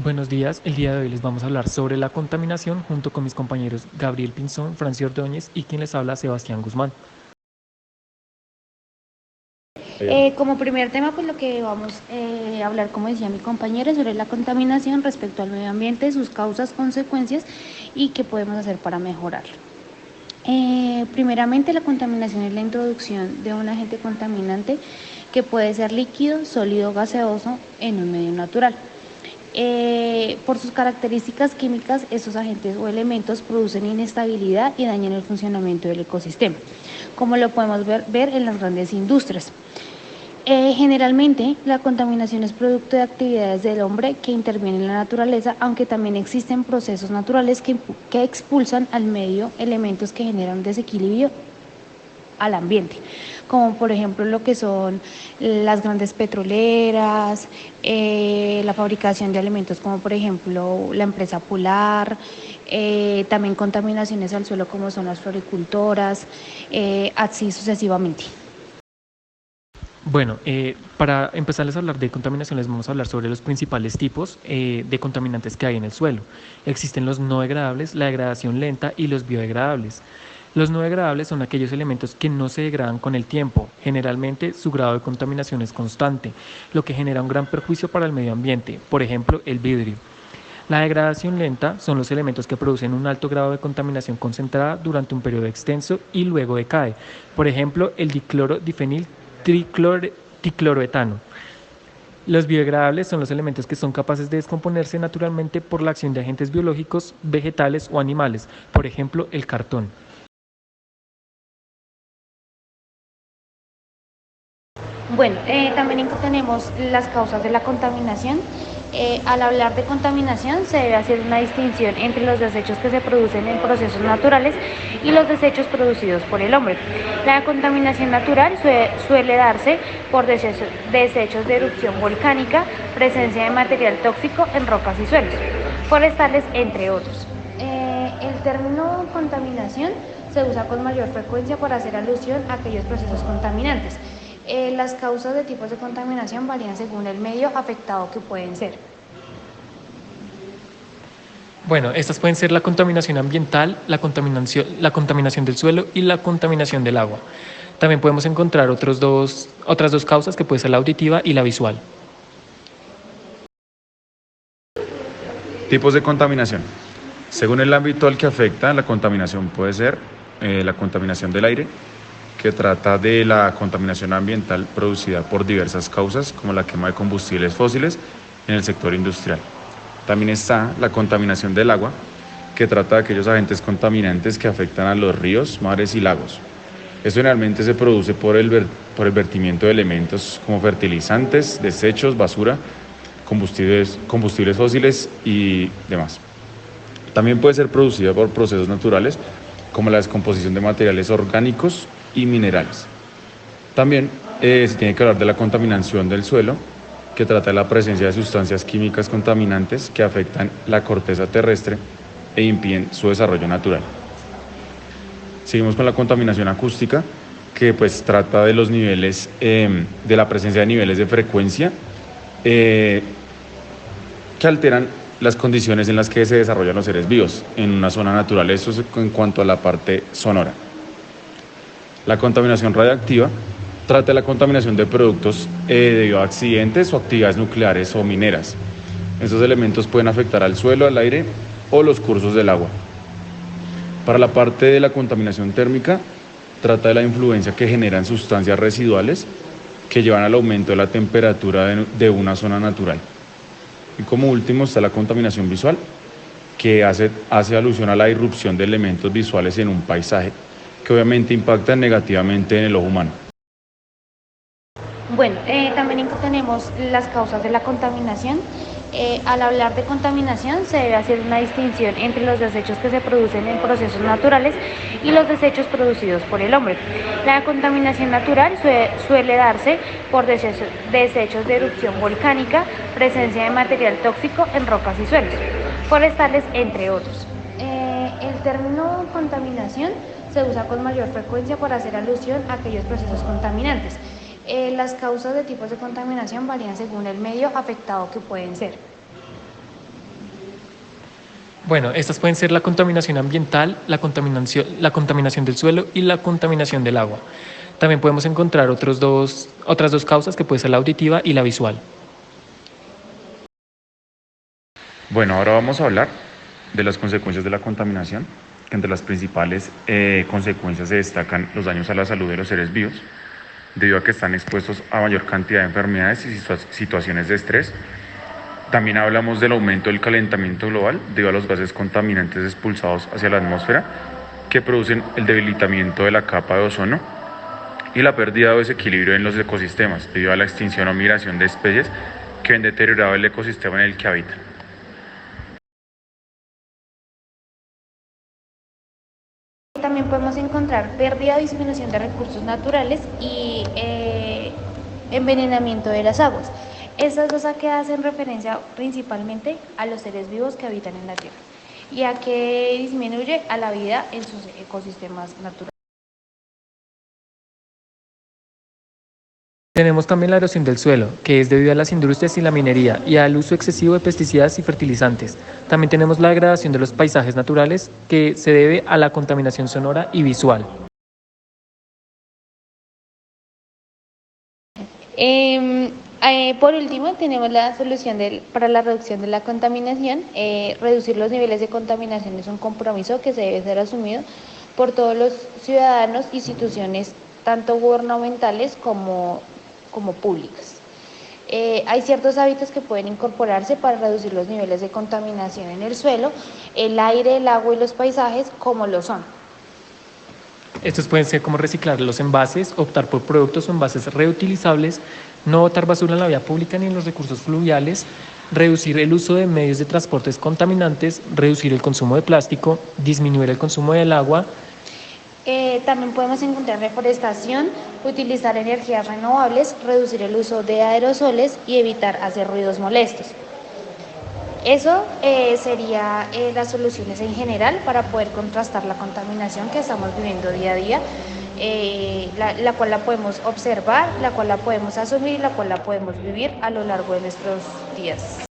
Buenos días, el día de hoy les vamos a hablar sobre la contaminación junto con mis compañeros Gabriel Pinzón, Franci Ordóñez y quien les habla Sebastián Guzmán. Como primer tema, pues lo que vamos a hablar, como decía mi compañera, es sobre la contaminación respecto al medio ambiente, sus causas, consecuencias y qué podemos hacer para mejorarlo. Primeramente, la contaminación es la introducción de un agente contaminante que puede ser líquido, sólido, gaseoso en un medio natural. Por sus características químicas, estos agentes o elementos producen inestabilidad y dañan el funcionamiento del ecosistema, como lo podemos ver en las grandes industrias. Generalmente, la contaminación es producto de actividades del hombre que intervienen en la naturaleza, aunque también existen procesos naturales que expulsan al medio elementos que generan desequilibrio al ambiente, como por ejemplo lo que son las grandes petroleras, la fabricación de alimentos como por ejemplo la empresa Polar, también contaminaciones al suelo como son las floricultoras, así sucesivamente. Bueno, para empezarles a hablar de contaminación, les vamos a hablar sobre los principales tipos de contaminantes que hay en el suelo. Existen los no degradables, la degradación lenta y los biodegradables. Los no degradables son aquellos elementos que no se degradan con el tiempo. Generalmente su grado de contaminación es constante, lo que genera un gran perjuicio para el medio ambiente, por ejemplo el vidrio. La degradación lenta son los elementos que producen un alto grado de contaminación concentrada durante un periodo extenso y luego decae. Por ejemplo, el diclorodifenil tricloroetano. Los biodegradables son los elementos que son capaces de descomponerse naturalmente por la acción de agentes biológicos, vegetales o animales, por ejemplo, el cartón. Bueno, también tenemos las causas de la contaminación. Al hablar de contaminación se debe hacer una distinción entre los desechos que se producen en procesos naturales y los desechos producidos por el hombre. La contaminación natural suele darse por desechos de erupción volcánica, presencia de material tóxico en rocas y suelos, forestales, entre otros. El término contaminación se usa con mayor frecuencia para hacer alusión a aquellos procesos contaminantes. Las causas de tipos de contaminación varían según el medio afectado que pueden ser. Bueno, estas pueden ser la contaminación ambiental, la contaminación del suelo y la contaminación del agua. También podemos encontrar otras dos causas que puede ser la auditiva y la visual. Tipos de contaminación. Según el ámbito al que afecta, la contaminación puede ser la contaminación del aire, que trata de la contaminación ambiental producida por diversas causas, como la quema de combustibles fósiles en el sector industrial. También está la contaminación del agua, que trata de aquellos agentes contaminantes que afectan a los ríos, mares y lagos. Esto generalmente se produce por el vertimiento de elementos como fertilizantes, desechos, basura, combustibles fósiles y demás. También puede ser producida por procesos naturales como la descomposición de materiales orgánicos y minerales. También se tiene que hablar de la contaminación del suelo, que trata de la presencia de sustancias químicas contaminantes que afectan la corteza terrestre e impiden su desarrollo natural. Seguimos con la contaminación acústica, que pues trata de los niveles, de la presencia de niveles de frecuencia que alteran las condiciones en las que se desarrollan los seres vivos en una zona natural. Eso es en cuanto a la parte sonora. La contaminación radiactiva trata de la contaminación de productos debido a accidentes o actividades nucleares o mineras. Estos elementos pueden afectar al suelo, al aire o los cursos del agua. Para la parte de la contaminación térmica, trata de la influencia que generan sustancias residuales que llevan al aumento de la temperatura de una zona natural. Y como último está la contaminación visual, que hace alusión a la irrupción de elementos visuales en un paisaje, que obviamente impactan negativamente en el ojo humano. Bueno, también tenemos las causas de la contaminación. Al hablar de contaminación se debe hacer una distinción entre los desechos que se producen en procesos naturales y los desechos producidos por el hombre. La contaminación natural suele darse por desechos de erupción volcánica, presencia de material tóxico en rocas y suelos, forestales, entre otros. El término contaminación se usa con mayor frecuencia para hacer alusión a aquellos procesos contaminantes. Las causas de tipos de contaminación varían según el medio afectado que pueden ser. Bueno, estas pueden ser la contaminación ambiental, la contaminación del suelo y la contaminación del agua. También podemos encontrar otras dos causas que puede ser la auditiva y la visual. Bueno, ahora vamos a hablar de las consecuencias de la contaminación, que entre las principales consecuencias se destacan los daños a la salud de los seres vivos, debido a que están expuestos a mayor cantidad de enfermedades y situaciones de estrés. También hablamos del aumento del calentamiento global debido a los gases contaminantes expulsados hacia la atmósfera, que producen el debilitamiento de la capa de ozono y la pérdida de desequilibrio en los ecosistemas debido a la extinción o migración de especies que han deteriorado el ecosistema en el que habitan. También podemos encontrar pérdida o disminución de recursos naturales y envenenamiento de las aguas. Estas dos a que hacen referencia principalmente a los seres vivos que habitan en la Tierra y a que disminuye a la vida en sus ecosistemas naturales. Tenemos también la erosión del suelo, que es debido a las industrias y la minería y al uso excesivo de pesticidas y fertilizantes. También tenemos la degradación de los paisajes naturales, que se debe a la contaminación sonora y visual. Por último, tenemos la solución para la reducción de la contaminación. Reducir los niveles de contaminación es un compromiso que se debe ser asumido por todos los ciudadanos, instituciones, tanto gubernamentales como públicas. Hay ciertos hábitos que pueden incorporarse para reducir los niveles de contaminación en el suelo, el aire, el agua y los paisajes, como lo son. Estos pueden ser como reciclar los envases, optar por productos o envases reutilizables, no botar basura en la vía pública ni en los recursos fluviales, reducir el uso de medios de transportes contaminantes, reducir el consumo de plástico, disminuir el consumo del agua. También podemos encontrar reforestación, utilizar energías renovables, reducir el uso de aerosoles y evitar hacer ruidos molestos. Eso sería las soluciones en general para poder contrastar la contaminación que estamos viviendo día a día, la cual la podemos observar, la cual la podemos asumir, la cual la podemos vivir a lo largo de nuestros días.